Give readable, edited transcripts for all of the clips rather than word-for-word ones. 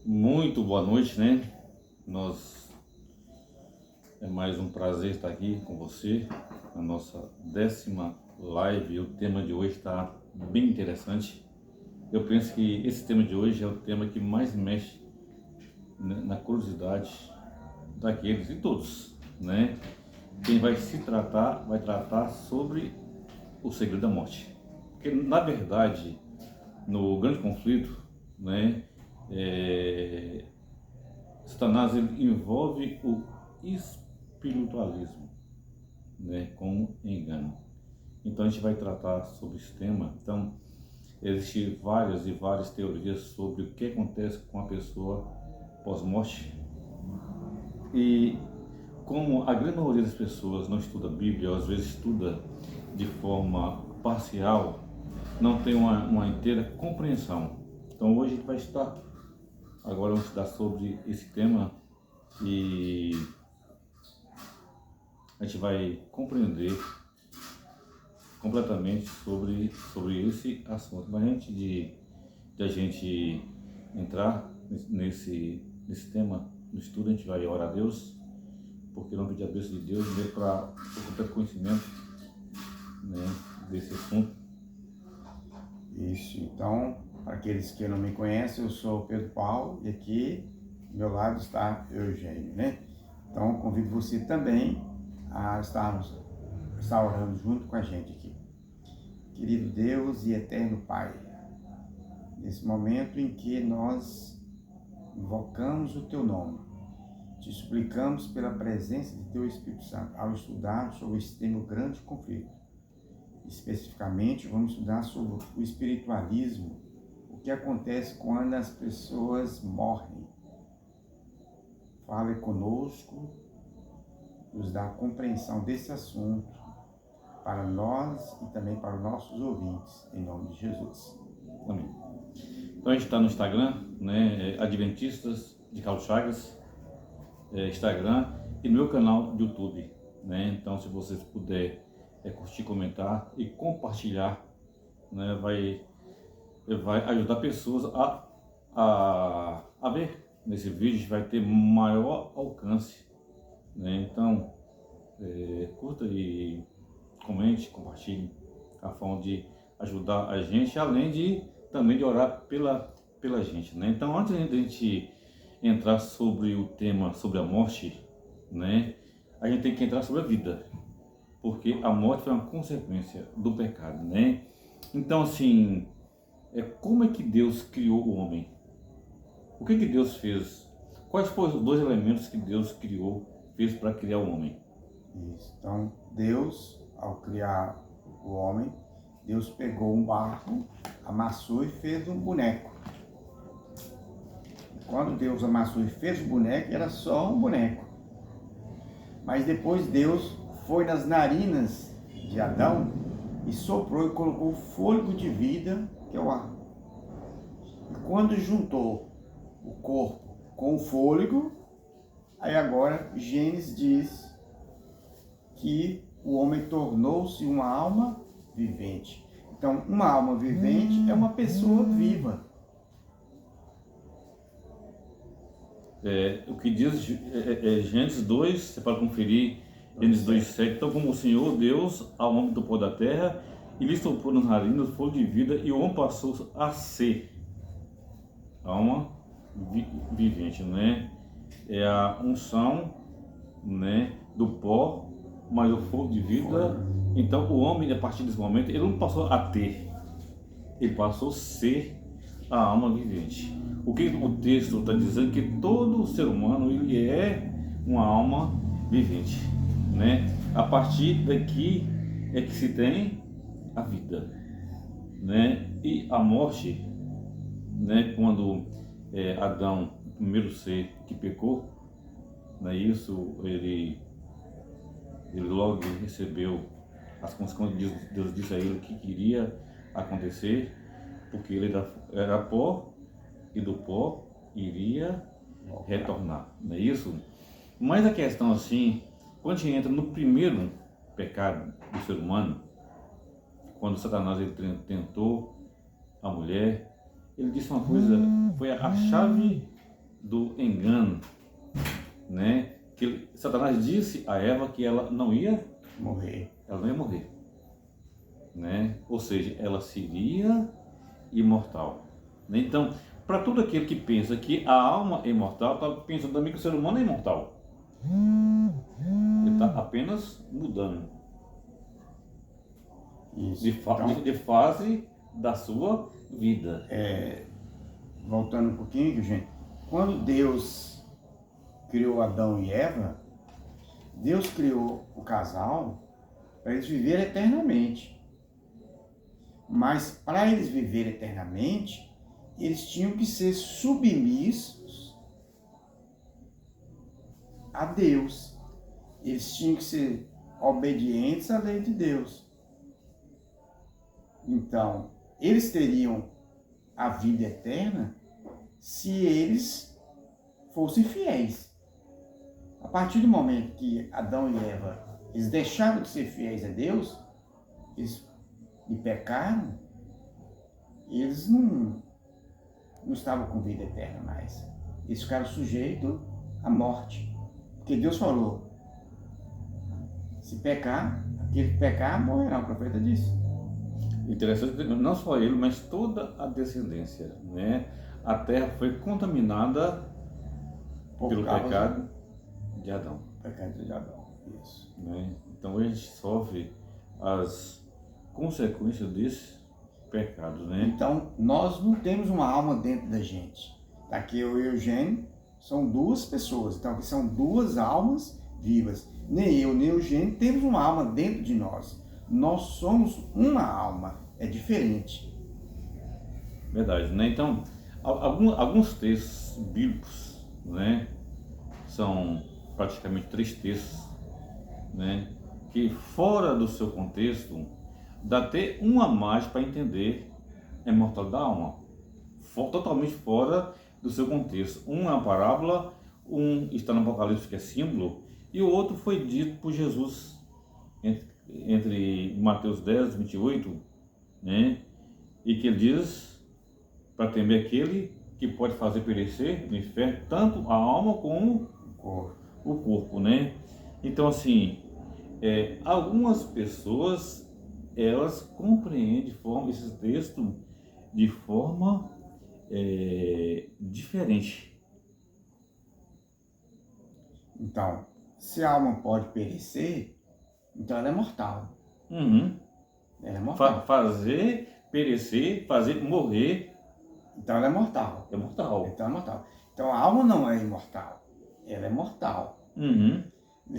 Muito boa noite, né? É mais um prazer estar aqui com você na nossa 10ª live. O tema de hoje está bem interessante. Eu penso que esse tema de hoje é o tema que mais mexe na curiosidade daqueles e todos, né? Quem vai tratar sobre o segredo da morte. Porque, na verdade, no grande conflito, né? Satanás ele envolve o espiritualismo, né, com engano. Então a gente vai tratar sobre esse tema. Então existem várias teorias sobre o que acontece com a pessoa pós-morte. E como a grande maioria das pessoas não estuda a Bíblia, ou às vezes estuda de forma parcial, não tem uma inteira compreensão. Então hoje a gente vai estudar sobre esse tema e a gente vai compreender completamente sobre esse assunto. Mas antes de a gente entrar nesse tema do estudo, a gente vai orar a Deus, porque não pedir a bênção de Deus mesmo para o completo conhecimento, né, desse assunto. Isso, então, para aqueles que não me conhecem, eu sou Pedro Paulo e aqui do meu lado está Eugênio, né? Então, convido você também a estar orando junto com a gente aqui. Querido Deus e eterno Pai, nesse momento em que nós invocamos o Teu nome, te suplicamos pela presença de Teu Espírito Santo ao estudar sobre esse tema grande conflito. Especificamente, vamos estudar sobre o espiritualismo, o que acontece quando as pessoas morrem. Fale conosco, nos dá a compreensão desse assunto para nós e também para os nossos ouvintes, em nome de Jesus. Amém. Então a gente está no Instagram, né, Adventistas de Carlos Chagas, Instagram, e no meu canal do YouTube, né? Então se vocês puderem curtir, comentar e compartilhar, né, vai ajudar pessoas a ver nesse vídeo, vai ter maior alcance, né? Então curta e comente, compartilhe, a forma de ajudar a gente, além de também de orar pela gente, né? Então antes de a gente entrar sobre o tema sobre a morte, né, a gente tem que entrar sobre a vida, porque a morte foi uma consequência do pecado, né? Então, assim, como é que Deus criou o homem? O que Deus fez? Quais foram os dois elementos que Deus fez para criar o homem? Isso. Então, Deus, ao criar o homem, Deus pegou um barro, amassou e fez um boneco. Quando Deus amassou e fez o boneco, era só um boneco. Mas depois Deus foi nas narinas de Adão e soprou e colocou o fôlego de vida, que é o ar. E quando juntou o corpo com o fôlego, aí agora Gênesis diz que o homem tornou-se uma alma vivente. Então, uma alma vivente é uma pessoa viva. O que diz Gênesis 2, você pode conferir, Gênesis 2:7. Então, como o Senhor Deus ao homem do pó da terra, e lhe soprou nas narinas o fôlego de vida, e o homem passou a ser alma vivente, né? É a unção, né, do pó, mas o fogo de vida. Então, o homem, a partir desse momento, ele não passou a ter, ele passou a ser a alma vivente. O que o texto está dizendo? Que todo ser humano ele é uma alma vivente, né? A partir daqui é que se tem a vida, né? E a morte, né? Quando Adão, o primeiro ser que pecou, né? Isso ele logo recebeu as consequências. Deus disse a ele o que queria acontecer, porque ele era pó, e do pó iria retornar, não é isso? Mas a questão assim, quando a gente entra no primeiro pecado do ser humano, quando Satanás ele tentou a mulher, ele disse uma coisa, foi a chave do engano, né? Que Satanás disse a Eva que ela não ia Morrer. né? Ou seja, ela seria imortal. Né? Então, para todo aquele que pensa que a alma é imortal, está pensando também que o ser humano é imortal. Ele está apenas mudando Isso. de fase da sua vida. Voltando um pouquinho, gente. Quando Deus criou Adão e Eva, Deus criou o casal para eles viverem eternamente. Mas para eles viverem eternamente, eles tinham que ser submissos a Deus. Eles tinham que ser obedientes à lei de Deus. Então, eles teriam a vida eterna se eles fossem fiéis. A partir do momento que Adão e Eva eles deixaram de ser fiéis a Deus, eles pecaram, eles não estavam com vida eterna mais. Eles ficaram sujeitos à morte. Porque Deus falou, se pecar, aquele que pecar morrerá, o profeta disse. Interessante, não só ele, mas toda a descendência, né? A terra foi contaminada pelo pecado de Adão. Pecado de Adão, isso. Né? Então a gente sofre as consequências desse pecado, né? Então nós não temos uma alma dentro da gente. Aqui eu e o Eugênio são duas pessoas, então aqui são duas almas vivas. Nem eu nem o Eugênio temos uma alma dentro de nós. Nós somos uma alma, é diferente. Verdade, né? Então, alguns textos bíblicos, né? São praticamente 3 textos, né? Que fora do seu contexto, dá até um a mais para entender a imortalidade da alma. Totalmente fora do seu contexto. Um é uma parábola, um está no Apocalipse, que é símbolo, e o outro foi dito por Jesus entre Mateus 10, 28, né? E que ele diz para temer aquele que pode fazer perecer no inferno tanto a alma como o corpo, né? Então, assim, algumas pessoas elas compreendem esse texto de forma diferente. Então, se a alma pode perecer, então ela é mortal. Uhum. Ela é mortal. Fazer perecer, fazer morrer. Então ela é mortal. É mortal. Então é mortal. Então a alma não é imortal. Ela é mortal. Uhum.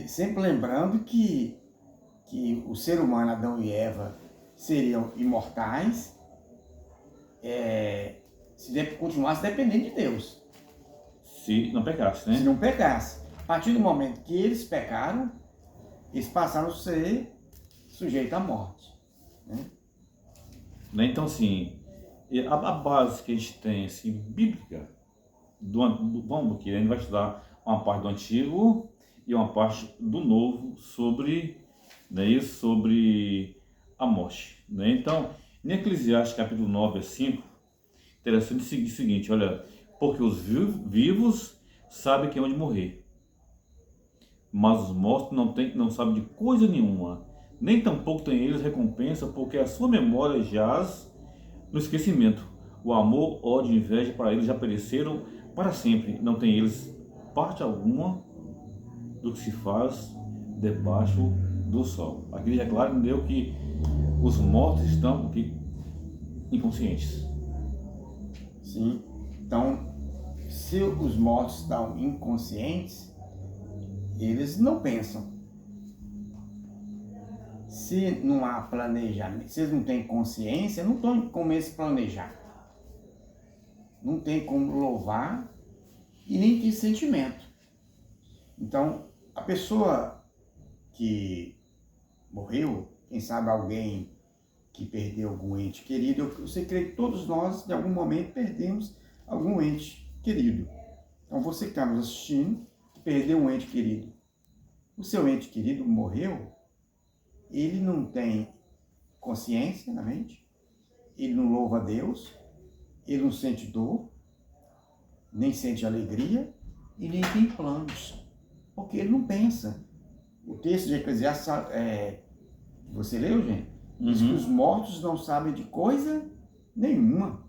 Sempre lembrando que o ser humano, Adão e Eva, seriam imortais se continuasse dependendo de Deus. Se não pecasse, né? Se não pecasse. A partir do momento que eles pecaram, eles passaram a ser sujeitos à morte. Né? Então, assim, a base que a gente tem assim, bíblica, vamos que a gente vai estudar uma parte do Antigo e uma parte do Novo sobre, né, sobre a morte. Né? Então, em Eclesiastes capítulo 9, versículo 5, interessante o seguinte, olha, porque os vivos sabem que é onde morrer, mas os mortos não sabem de coisa nenhuma, nem tampouco tem eles recompensa, porque a sua memória jaz no esquecimento. O amor, ódio e inveja para eles já pereceram para sempre. Não tem eles parte alguma do que se faz debaixo do sol. Aqui já é claro, entendeu, que os mortos estão aqui inconscientes. Sim. Então, se os mortos estão inconscientes, eles não pensam. Se não há planejamento, se eles não têm consciência, não tem como eles planejar. Não tem como louvar e nem ter sentimento. Então, a pessoa que morreu, quem sabe alguém que perdeu algum ente querido, eu sei que todos nós, em algum momento, perdemos algum ente querido. Então, você que está nos assistindo, perdeu um ente querido. O seu ente querido morreu, ele não tem consciência na mente, ele não louva a Deus, ele não sente dor, nem sente alegria e nem tem planos, porque ele não pensa. O texto de Eclesiastes, você leu, gente? Diz que os mortos não sabem de coisa nenhuma.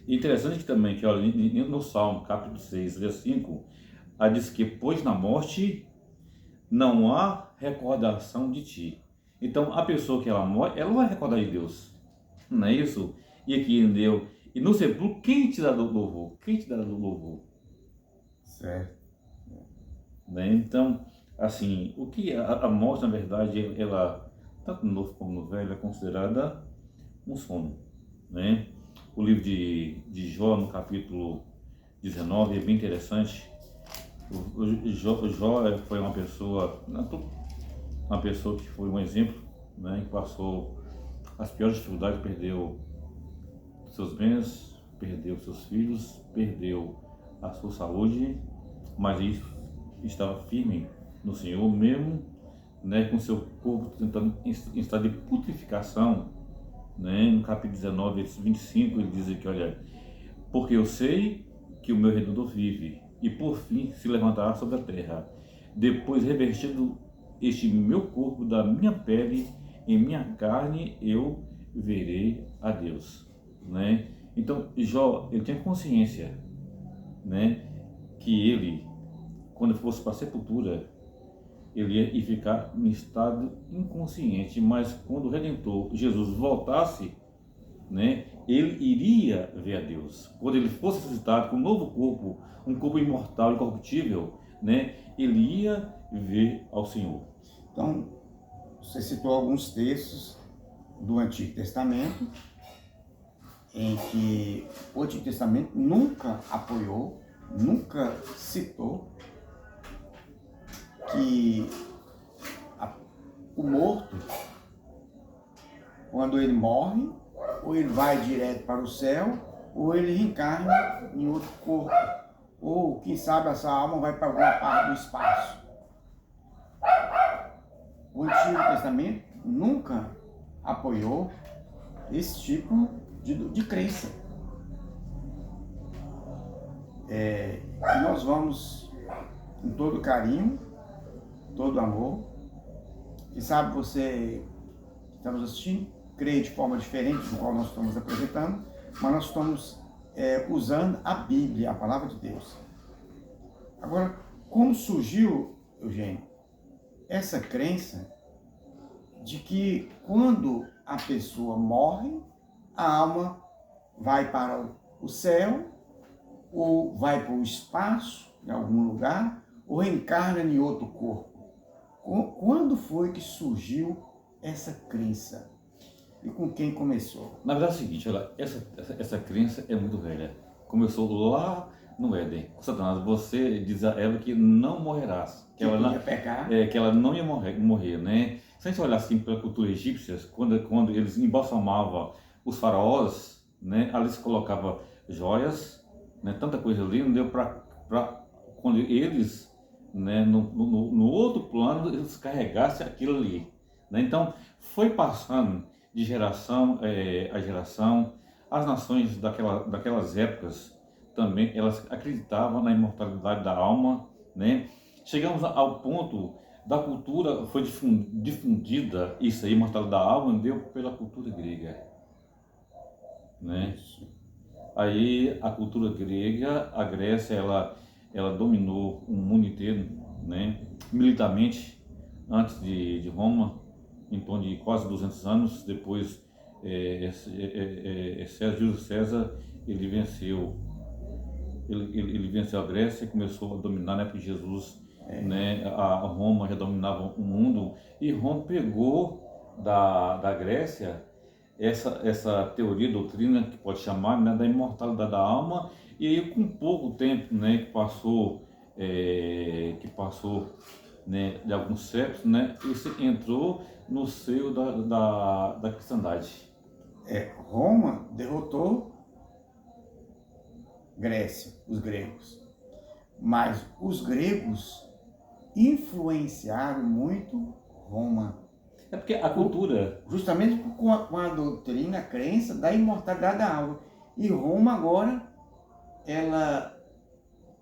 Interessante também que, olha, no Salmo, capítulo 6, versículo 5, diz que, pois na morte não há recordação de ti. Então, a pessoa que ela morre, ela não vai recordar de Deus. Não é isso? E aqui deu. E no sepulcro, quem te dá do louvor? Quem te dá do louvor? Certo. Né? Então, assim, o que a morte, na verdade, ela, tanto no novo como no velho, é considerada um sono. Né? O livro de Jó, no capítulo 19, é bem interessante. O Jó foi uma pessoa que foi um exemplo, né? Que passou as piores dificuldades, perdeu seus bens, perdeu seus filhos, perdeu a sua saúde, mas ele estava firme no Senhor, mesmo, né, com seu corpo tentando em estado de putrefação, né? No capítulo 19, versículo 25, ele diz aqui, olha, porque eu sei que o meu Redentor vive e por fim se levantará sobre a terra, depois revestido este meu corpo da minha pele, em minha carne eu verei a Deus, né? Então Jó, ele tinha consciência, né, que ele, quando fosse para a sepultura, ele ia ficar em estado inconsciente, mas quando o Redentor Jesus voltasse, né, ele iria ver a Deus. Quando ele fosse ressuscitado com um novo corpo, um corpo imortal, incorruptível, né, ele ia ver ao Senhor. Então, você citou alguns textos do Antigo Testamento, em que o Antigo Testamento nunca apoiou, nunca citou que o morto, quando ele morre, ou ele vai direto para o céu, ou ele reencarna em outro corpo, ou quem sabe essa alma vai para alguma parte do espaço. O Antigo Testamento nunca apoiou esse tipo de crença. E nós vamos, com todo carinho, todo amor, que sabe você que está nos assistindo, crê de forma diferente do qual nós estamos apresentando, mas nós estamos usando a Bíblia, a Palavra de Deus. Agora, como surgiu, Eugênio, essa crença de que quando a pessoa morre, a alma vai para o céu, ou vai para o espaço, em algum lugar, ou reencarna em outro corpo? Quando foi que surgiu essa crença? E com quem começou? Na verdade é o seguinte, olha, essa crença é muito velha. Começou lá no Éden. Satanás, você diz a Eva que não morrerás. Que ela ia pecar. Que ela não ia morrer, né? Se a gente olhar assim para a cultura egípcia, quando eles embalsamavam os faraós, né? Ali se colocava joias, né? Tanta coisa ali, não deu para quando eles, né? No outro plano, eles carregassem aquilo ali, né? Então, foi passando de geração a geração. As nações daquelas épocas também, elas acreditavam na imortalidade da alma, né? Chegamos ao ponto da cultura, foi difundida isso aí, imortalidade da alma, deu pela cultura grega, né? Aí a cultura grega, a Grécia, ela dominou o mundo inteiro, né? Militarmente, antes de Roma, em torno de quase 200 anos. Depois, Júlio César, ele venceu a Grécia e começou a dominar, né? Porque Jesus, né? A Roma já dominava o mundo, e Roma pegou da Grécia essa teoria, doutrina, que pode chamar, né, da imortalidade da alma. E aí, com pouco tempo, né, que passou, né, de alguns séculos, né, isso entrou no seio da cristandade. Roma derrotou Grécia, os gregos, mas os gregos influenciaram muito Roma. É porque a cultura... Justamente com a doutrina, a crença da imortalidade da alma. E Roma agora, ela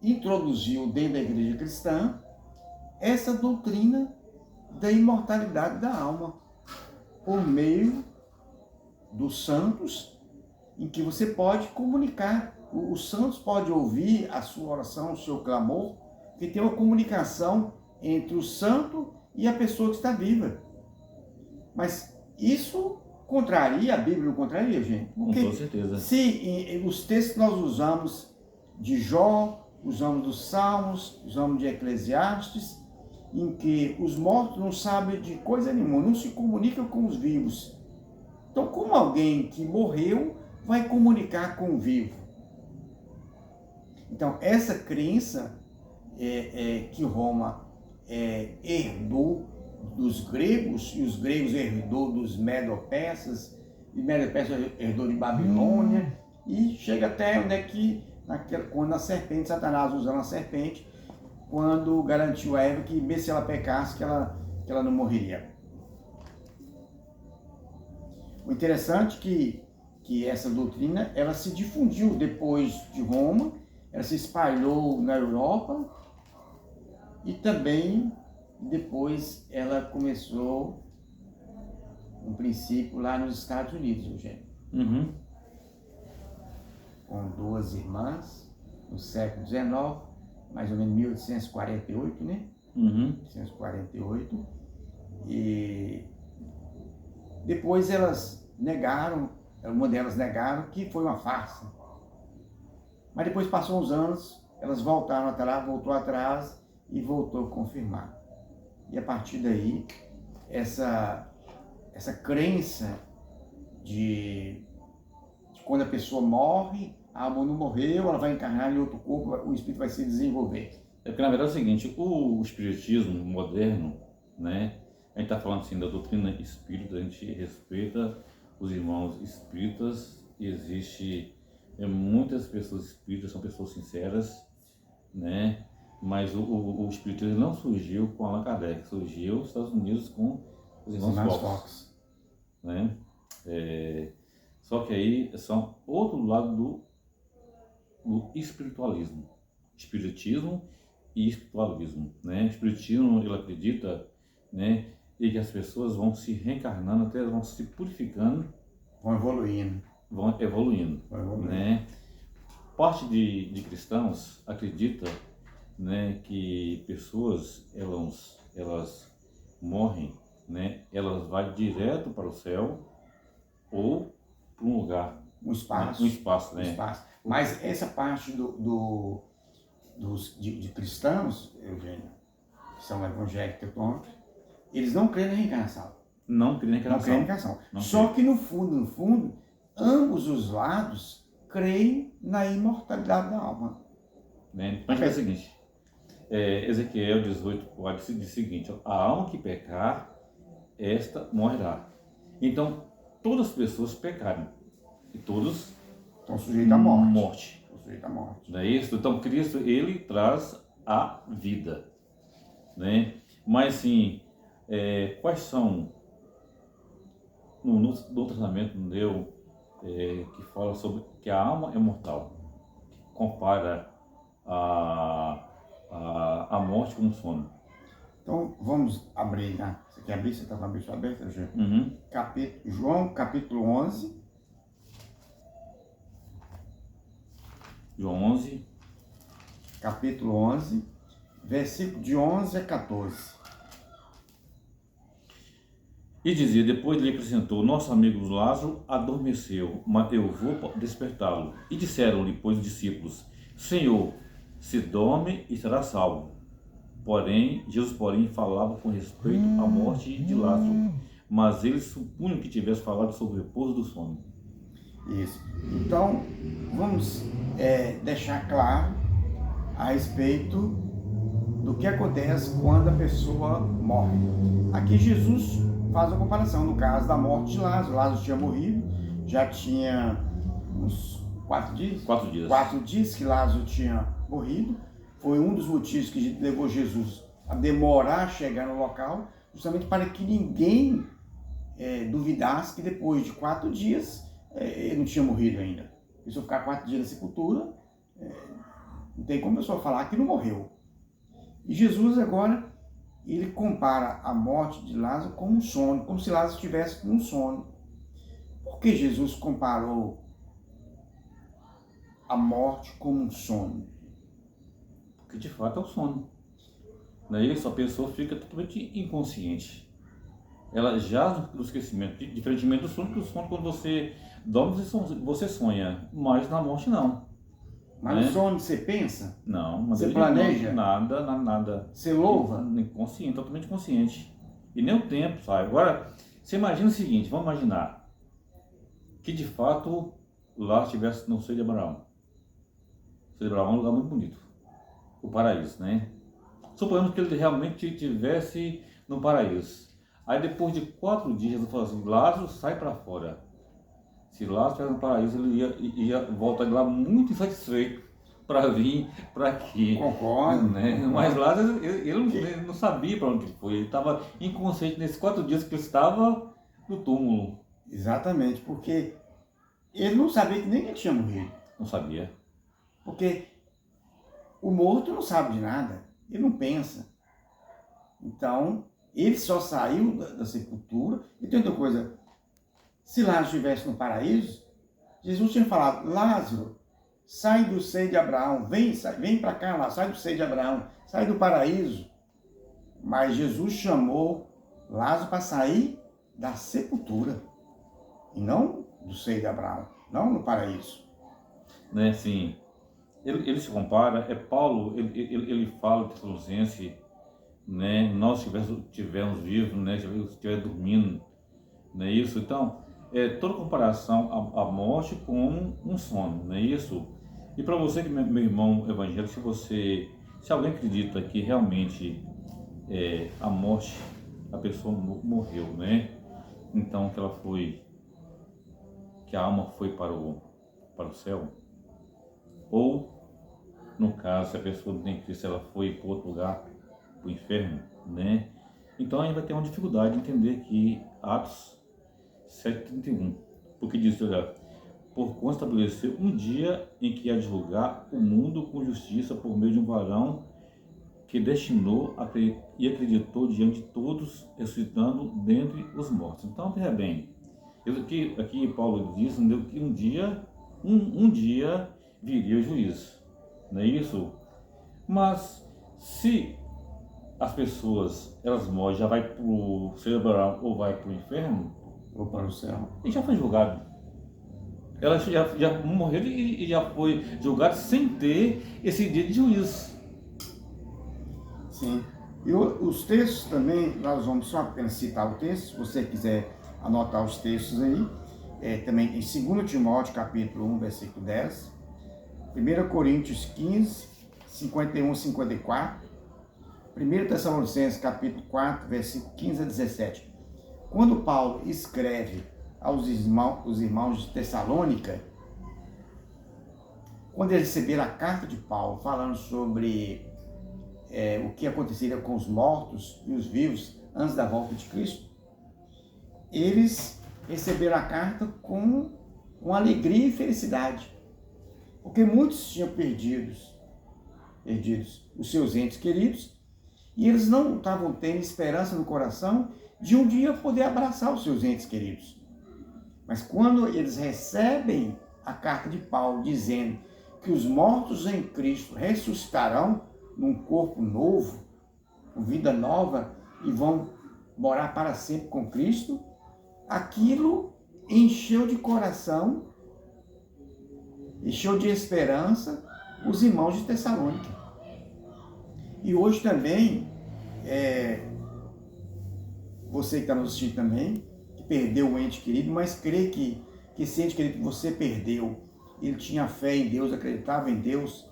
introduziu dentro da igreja cristã essa doutrina da imortalidade da alma, por meio dos santos, em que você pode comunicar. Os santos podem ouvir a sua oração, o seu clamor, que tem uma comunicação entre o santo e a pessoa que está viva. Mas isso contraria, a Bíblia não contraria, gente? Porque com certeza. se os textos que nós usamos de Jó, usamos dos Salmos, usamos de Eclesiastes, em que os mortos não sabem de coisa nenhuma, não se comunicam com os vivos. Então, como alguém que morreu vai comunicar com o vivo? Então, essa crença que Roma herdou dos gregos, e os gregos herdou dos medo-persas, e medo-persas herdou de Babilônia, e chega até onde é que, quando a serpente, Satanás usando a serpente, quando garantiu a Eva que, mesmo se ela pecasse, que ela não morreria. O interessante é que essa doutrina, ela se difundiu depois de Roma, ela se espalhou na Europa, e também depois ela começou um princípio lá nos Estados Unidos, Eugênio. Uhum. Com duas irmãs, no século XIX, mais ou menos 1848, né? Uhum. 1848. E depois elas negaram, uma delas negaram que foi uma farsa. Mas depois passou uns anos, elas voltaram atrás, voltou atrás e voltou a confirmar. E a partir daí, essa crença de quando a pessoa morre, a alma não morreu, ela vai encarnar em outro corpo, o espírito vai se desenvolver. É porque na verdade é o seguinte, o espiritismo moderno, né? A gente está falando assim da doutrina espírita, a gente respeita os irmãos espíritas, e existe muitas pessoas espíritas, são pessoas sinceras, né? Mas o espiritismo não surgiu com Allan Kardec, surgiu nos Estados Unidos com os irmãos Fox, né? Só que aí são outro lado do espiritualismo, espiritismo e espiritualismo, né? O espiritismo, ele acredita, né, e que as pessoas vão se reencarnando, até vão se purificando, vão evoluindo, né? Parte de cristãos acredita, né, que pessoas elas morrem, né, elas vão direto para o céu ou para um lugar, um espaço, né? Um espaço. Mas essa parte de cristãos, Eugênio, que são evangélicos, católicos, eles não creem na reencarnação. Não creem na reencarnação. Só que no fundo, ambos os lados creem na imortalidade da alma. Né? Mas é o seguinte, Ezequiel 18:4 diz o seguinte: a alma que pecar, esta morrerá. Então, todas as pessoas pecaram e todos estão sujeitos à morte. Não é isso? Então, Cristo, ele traz a vida, né? Mas, sim, quais são, no tratamento meu, que fala sobre que a alma é mortal, compara a morte com o sono. Então, vamos abrir, né? Você quer abrir? Você está com a Bíblia aberta, João? Uhum. João, capítulo 11. João 11. Capítulo 11, versículo de 11 a 14. E dizia, depois lhe acrescentou, nosso amigo Lázaro adormeceu, mas eu vou despertá-lo. E disseram-lhe, pois, os discípulos, Senhor, se dorme, estará salvo. Jesus, falava com respeito à morte de Lázaro, mas eles supunham que tivesse falado sobre o repouso do sono. Isso. Então, vamos deixar claro a respeito do que acontece quando a pessoa morre. Aqui Jesus faz uma comparação no caso da morte de Lázaro. Lázaro tinha morrido, já tinha uns 4 dias? 4 dias. 4 dias que Lázaro tinha morrido. Foi um dos motivos que levou Jesus a demorar a chegar no local, justamente para que ninguém duvidasse que depois de 4 dias ele não tinha morrido ainda. E se eu ficar 4 dias na sepultura, não tem como a pessoa falar que não morreu. E Jesus agora, ele compara a morte de Lázaro com um sono, como se Lázaro estivesse com um sono. Por que Jesus comparou a morte como um sono? Porque de fato é o sono. Não é isso? A pessoa fica totalmente inconsciente. Ela jaz no esquecimento, diferentemente do sono, porque o sono, quando você dorme, você sonha, mas na morte não. Mas né? no sono você pensa? Não, mas Você ele planeja? nada. Você louva? Inconsciente, totalmente consciente. E nem o tempo, sabe? Agora, você imagina o seguinte, vamos imaginar que de fato lá estivesse no seio de Abraão. O seio de Abraão é um lugar muito bonito. O paraíso, né? Suponhamos que ele realmente estivesse no paraíso. Aí depois de 4 dias, Jesus falou assim, Lázaro, sai para fora. Se Lázaro estiver no paraíso, ele ia voltar de lá muito insatisfeito para vir para aqui. Concordo. Né? Mas Lázaro, ele não sabia para onde foi. Ele estava inconsciente nesses 4 dias que ele estava no túmulo. Exatamente, porque ele não sabia que nem ele tinha morrido. Não sabia. Porque o morto não sabe de nada, ele não pensa. Então, ele só saiu da sepultura. E tem outra coisa, se Lázaro estivesse no paraíso, Jesus tinha falado, Lázaro, sai do seio de Abraão, vem para cá, lá, sai do seio de Abraão, sai do paraíso. Mas Jesus chamou Lázaro para sair da sepultura, e não do seio de Abraão, não no paraíso. Né, assim, ele se compara, Paulo, ele fala de Tessalonicenses, né, nós estivermos vivos, né, estiver dormindo, não é isso? Então, toda comparação à morte com um sono, não é isso? E para você, meu irmão evangélico, se alguém acredita que realmente a morte, a pessoa morreu, né? Então que a alma foi para o céu, ou no caso, se a pessoa não tem Cristo, ela foi para outro lugar, para o inferno, né? Então a gente vai ter uma dificuldade de entender que Atos 7:31, porque diz, olha, por conta estabelecer um dia em que há de julgar o mundo com justiça por meio de um varão que destinou e acreditou diante de todos, ressuscitando dentre os mortos. Então, veja bem, aqui Paulo diz que um dia viria o juízo, não é isso? Mas se as pessoas, elas morrem, já vai para o cerebral ou vai para o inferno, Ou para o céu. e já foi julgado. Ela já morreu e já foi julgado sem ter esse dia de juízo. Sim. E os textos também, nós vamos só apenas citar o texto, se você quiser anotar os textos aí, também em 2 Timóteo capítulo 1, versículo 10, 1 Coríntios 15, 51 e 54, 1 Tessalonicenses capítulo 4, versículo 15 a 17. Quando Paulo escreve aos irmãos de Tessalônica, quando eles receberam a carta de Paulo falando sobre o que aconteceria com os mortos e os vivos antes da volta de Cristo, eles receberam a carta com alegria e felicidade, porque muitos tinham perdidos os seus entes queridos, e eles não estavam tendo esperança no coração de um dia poder abraçar os seus entes queridos. Mas quando eles recebem a carta de Paulo dizendo que os mortos em Cristo ressuscitarão num corpo novo, com vida nova, e vão morar para sempre com Cristo, aquilo encheu de coração, encheu de esperança os irmãos de Tessalônica. E hoje também, você que está nos assistindo também, que perdeu um ente querido, mas crê que esse ente querido que você perdeu, ele tinha fé em Deus, acreditava em Deus,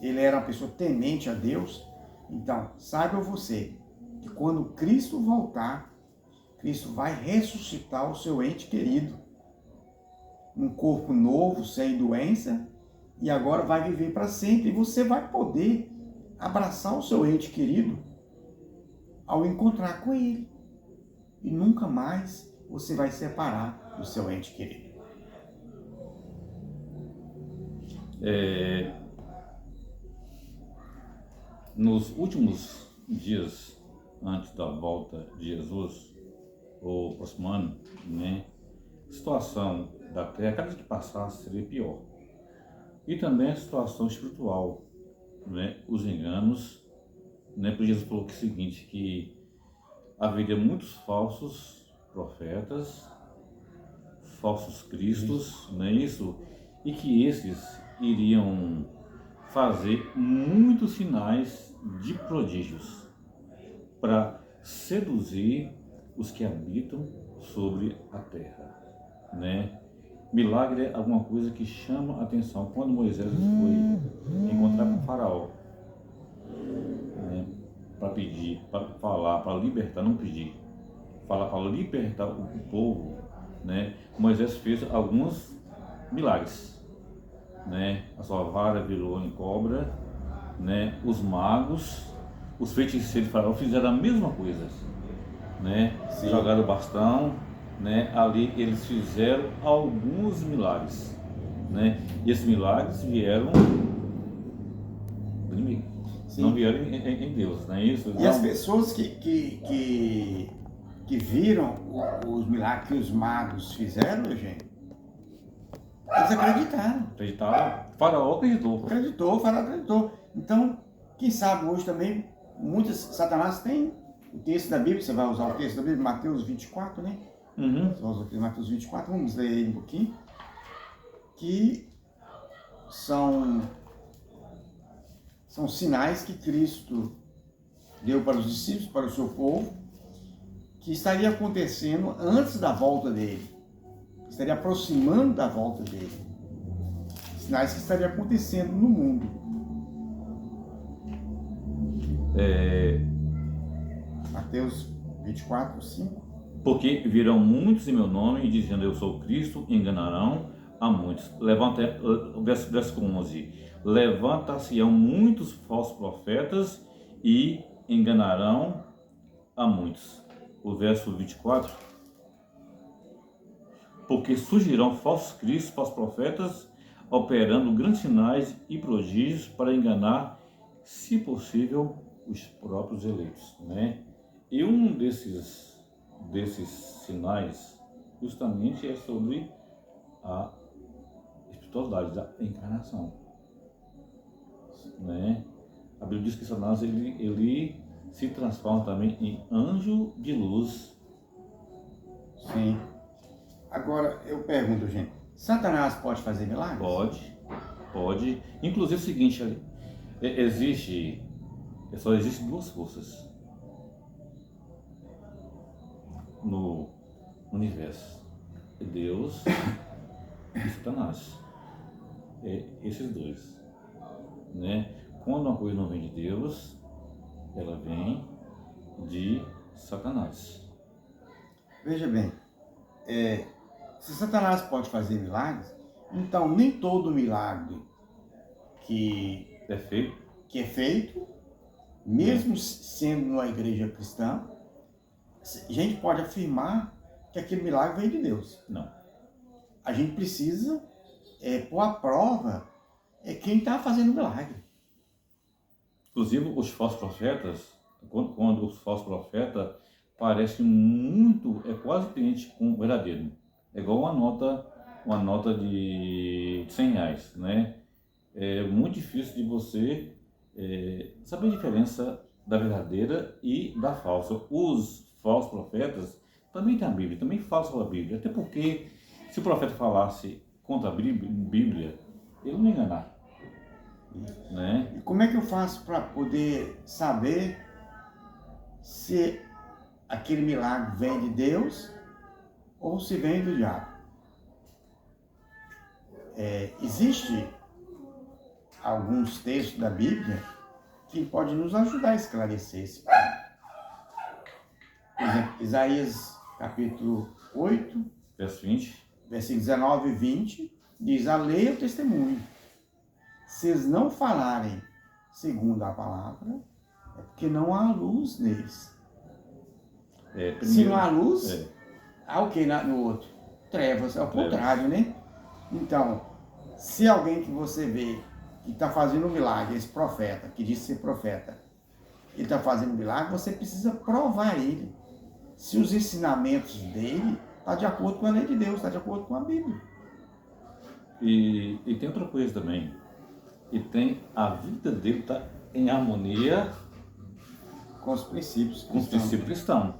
ele era uma pessoa temente a Deus. Então, saiba você que quando Cristo voltar, Cristo vai ressuscitar o seu ente querido, um corpo novo, sem doença, e agora vai viver para sempre. E você vai poder abraçar o seu ente querido ao encontrar com ele. e nunca mais você vai separar do seu ente querido. Nos últimos dias antes da volta de Jesus, ou próximo ano, né, a situação da terra, cada dia que passasse, seria pior. E também a situação espiritual, né, os enganos, né, porque Jesus falou que é o seguinte, que haveria muitos falsos profetas, falsos cristos, não é isso? E que esses iriam fazer muitos sinais de prodígios para seduzir os que habitam sobre a terra, né? Milagre é alguma coisa que chama a atenção. Quando Moisés foi encontrar com o faraó, né, para pedir, para falar, para libertar, não pedir, falar para libertar o povo, né? Moisés fez alguns milagres, né? A sua vara virou em cobra, né? Os magos, os feiticeiros de faraó fizeram a mesma coisa, né? Sim. Jogaram o bastão, né? Ali eles fizeram alguns milagres, né? E esses milagres vieram do inimigo, Sim. não vieram em Deus, não é isso? E Então, as pessoas que viram os milagres que os magos fizeram, gente, eles acreditaram. acreditaram, o faraó acreditou. Acreditou, o faraó acreditou. Então, quem sabe hoje também, Satanás tem o texto da Bíblia, você vai usar o texto da Bíblia, Mateus 24, né? Uhum. Você vai usar o texto de Mateus 24, vamos ler aí um pouquinho. Que são sinais que Cristo deu para os discípulos, para o seu povo, que estaria acontecendo antes da volta dele, estaria aproximando da volta dele, sinais que estariam acontecendo no mundo. Mateus 24, 5. Porque virão muitos em meu nome, dizendo eu sou Cristo, enganarão a muitos. Verso 11. Levanta-se-ão muitos falsos profetas e enganarão a muitos. O verso 24. Porque surgirão falsos cristos, falsos profetas, operando grandes sinais e prodígios para enganar, se possível, os próprios eleitos, né? E um desses sinais justamente é sobre a espiritualidade da encarnação, né? A Bíblia diz que Satanás ele se transforma também em anjo de luz. Sim. Agora eu pergunto, gente, Satanás pode fazer milagres? Pode. Inclusive é o seguinte, só existem duas forças no universo: Deus e Satanás. Esses dois, né? Quando uma coisa não vem de Deus, ela vem de Satanás. Veja bem, se Satanás pode fazer milagres, então nem todo milagre que É feito? é feito, mesmo sendo numa igreja cristã, a gente pode afirmar que aquele milagre veio de Deus. Não. A gente precisa pôr à prova quem está fazendo o milagre. Inclusive os falsos profetas, quando os falsos profetas parecem muito, quase idêntico com o verdadeiro. É igual uma nota de 100 reais, né? É muito difícil de você saber a diferença da verdadeira e da falsa. Os falsos profetas também têm a Bíblia, também falam sobre a Bíblia. Até porque se o profeta falasse contra a Bíblia, ele não ia enganar. Né? E como é que eu faço para poder saber se aquele milagre vem de Deus ou se vem do diabo? Existe alguns textos da Bíblia que podem nos ajudar a esclarecer esse ponto. Por exemplo, Isaías capítulo 8, Verso 20. versículos 19 e 20, diz: a lei é o testemunho. Se eles não falarem segundo a palavra, é porque não há luz neles. Se não há luz, É. há o que no outro? Trevas, é o Trevas. contrário, né? Então, se alguém que você vê que está fazendo um milagre, esse profeta, que diz ser profeta, ele está fazendo um milagre, você precisa provar ele. Se os ensinamentos dele estão de acordo com a lei de Deus, está de acordo com a Bíblia. E tem outra coisa também. E tem a vida dele tá em harmonia Com os princípios com os princípios cristãos.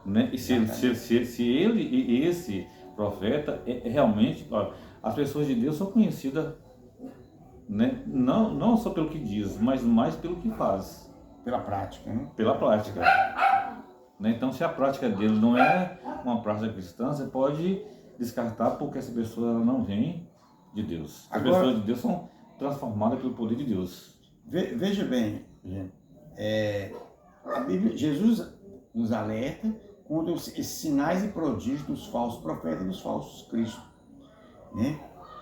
Né? E se ele e esse profeta é realmente, ó, as pessoas de Deus são conhecidas, né? Não só pelo que diz, mas mais pelo que faz. Pela prática, né? Pela prática. Né? Então, se a prática dele não é uma prática cristã, você pode descartar porque essa pessoa ela não vem de Deus. As Agora, pessoas de Deus são transformadas pelo poder de Deus. Veja bem, gente, a Bíblia, Jesus nos alerta contra esses sinais e prodígios dos falsos profetas e dos falsos cristos. Né?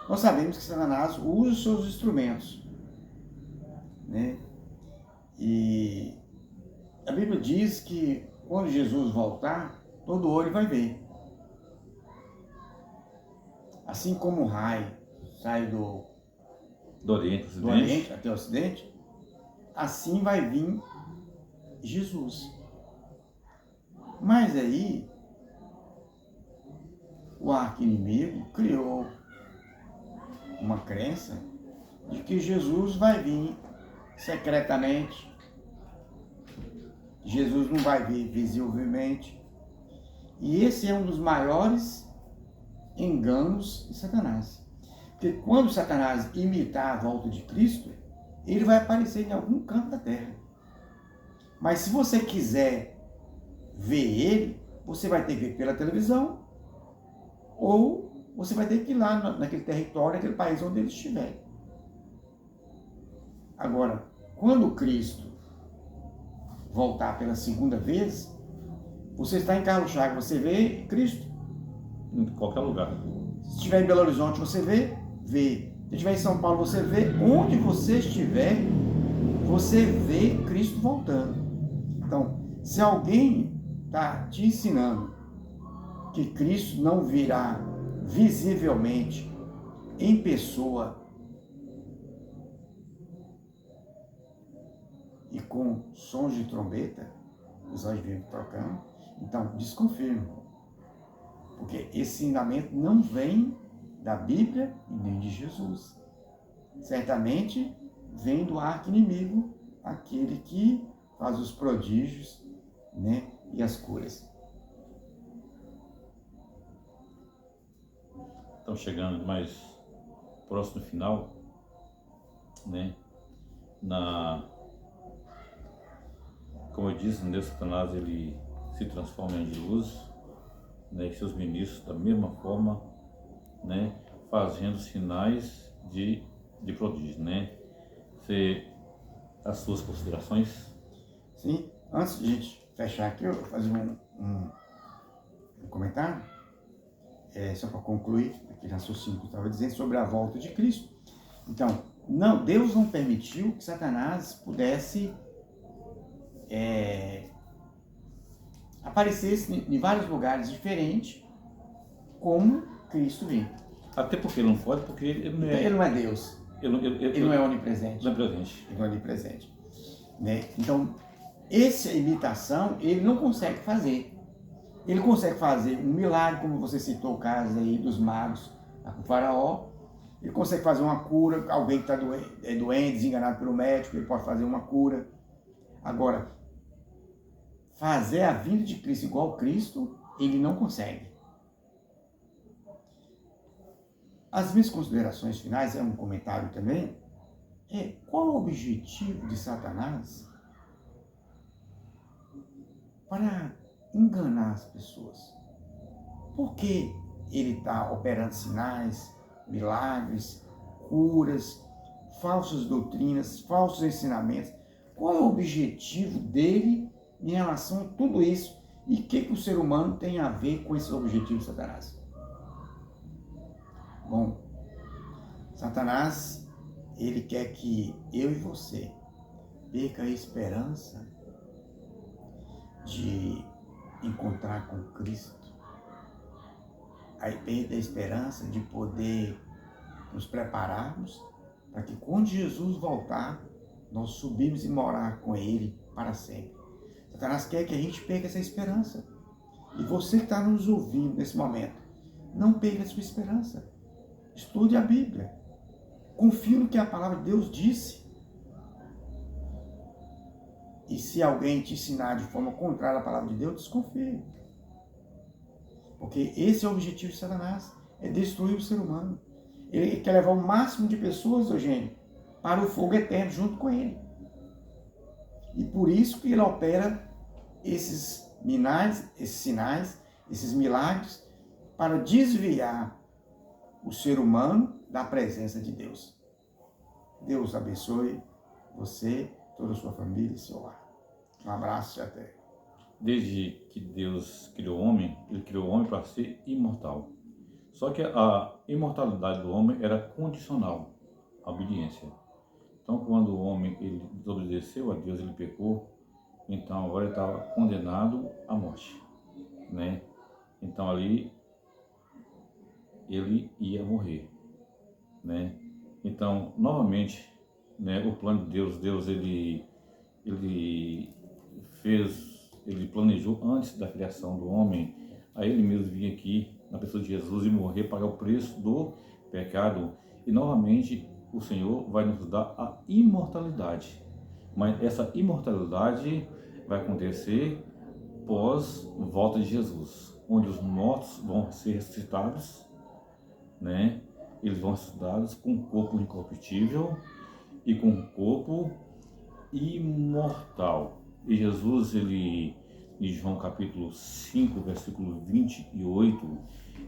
Nós sabemos que Satanás usa os seus instrumentos. Né? E a Bíblia diz que quando Jesus voltar, todo olho vai ver. Assim como o raio sai do Oriente até o Ocidente, assim vai vir Jesus. Mas aí, o arqui-inimigo criou uma crença de que Jesus vai vir secretamente, Jesus não vai vir visivelmente. E esse é um dos maiores enganos de Satanás. Porque quando Satanás imitar a volta de Cristo, ele vai aparecer em algum canto da terra. Mas se você quiser ver ele, você vai ter que ver pela televisão, ou você vai ter que ir lá naquele território, naquele país onde ele estiver. Agora, quando Cristo voltar pela segunda vez, você está em Carlos Chagas, você vê Cristo. Em qualquer lugar. Se estiver em Belo Horizonte, você vê. Se estiver em São Paulo, você vê. Onde você estiver, você vê Cristo voltando. Então, se alguém está te ensinando que Cristo não virá visivelmente em pessoa e com sons de trombeta, os anjos vêm trocando, então desconfirme, porque esse ensinamento não vem da Bíblia e nem de Jesus. Certamente vem do arqui-inimigo, aquele que faz os prodígios, né, e as curas. Estamos chegando mais próximo do final, né? Como eu disse, Deus Satanás ele se transforma em anjo de luz, né? E seus ministros da mesma forma, né? Fazendo sinais de prodígio, né? As suas considerações? Sim, antes de a gente fechar aqui, eu vou fazer um comentário, só para concluir aquele raciocínio que eu estava dizendo sobre a volta de Cristo. Então, Deus não permitiu que Satanás pudesse aparecesse em vários lugares diferentes, como Cristo veio. Até porque ele não pode, porque ele não é Deus. Ele não é onipresente. Não é presente. Ele não é onipresente. Né? Então, essa imitação, ele não consegue fazer. Ele consegue fazer um milagre, como você citou o caso aí dos magos com o faraó. Ele consegue fazer uma cura, alguém que está doente, desenganado pelo médico, ele pode fazer uma cura. Agora, fazer a vinda de Cristo igual a Cristo, ele não consegue. As minhas considerações finais, um comentário também, qual o objetivo de Satanás para enganar as pessoas? Por que ele está operando sinais, milagres, curas, falsas doutrinas, falsos ensinamentos? Qual é o objetivo dele em relação a tudo isso? E o que o ser humano tem a ver com esse objetivo de Satanás? Bom, Satanás, ele quer que eu e você perca a esperança de encontrar com Cristo, a ideia da esperança de poder nos prepararmos para que quando Jesus voltar, nós subimos e morar com Ele para sempre. Satanás quer que a gente perca essa esperança. E você que está nos ouvindo nesse momento, não perca a sua esperança. Estude a Bíblia. Confie no que a palavra de Deus disse. E se alguém te ensinar de forma contrária à palavra de Deus, desconfie. Porque esse é o objetivo de Satanás, é destruir o ser humano. Ele quer levar o máximo de pessoas, Eugênio, para o fogo eterno junto com ele. E por isso que ele opera esses sinais, esses milagres, para desviar o ser humano da presença de Deus. Deus abençoe você, toda a sua família e seu lar. Um abraço e até. Desde que Deus criou o homem, ele criou o homem para ser imortal. Só que a imortalidade do homem era condicional à obediência. Então, quando o homem ele desobedeceu a Deus, ele pecou, então agora ele estava condenado à morte, né? Então ali ele ia morrer, né? Então, novamente, né, o plano de Deus ele planejou antes da criação do homem, a ele mesmo vir aqui na pessoa de Jesus e morrer, pagar o preço do pecado. E novamente o Senhor vai nos dar a imortalidade. Mas essa imortalidade vai acontecer pós volta de Jesus, onde os mortos vão ser ressuscitados, né? Eles vão ser ressuscitados com um corpo incorruptível e com um corpo imortal. E Jesus, ele, em João capítulo 5, versículo 28,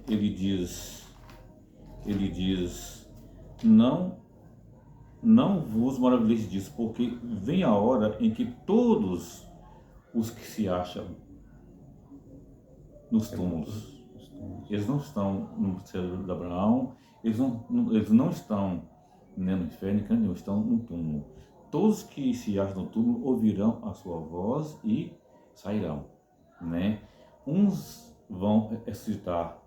ele diz, não vos maravilheis disso, porque vem a hora em que todos os que se acham nos túmulos, eles não estão no cérebro de Abraão, eles não estão nem no inferno, nem estão no túmulo. Todos que se acham no túmulo ouvirão a sua voz e sairão, né? Uns vão ressuscitar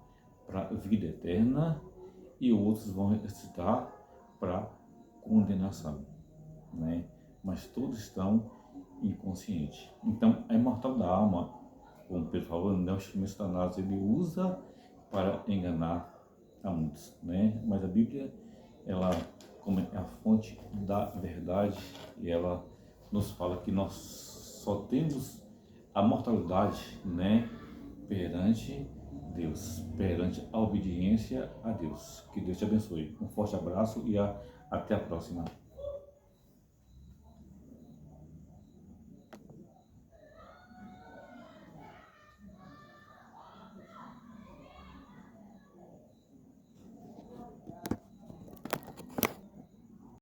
para a vida eterna e outros vão ressuscitar para condenação, né? Mas todos estão inconscientes. Então, a imortal da alma, como Pedro falou, não é o instrumento de Satanás, ele usa para enganar a muitos, né? Mas a Bíblia, ela como é a fonte da verdade, e ela nos fala que nós só temos a mortalidade, né, perante Deus, perante a obediência a Deus. Que Deus te abençoe. Um forte abraço e até a próxima.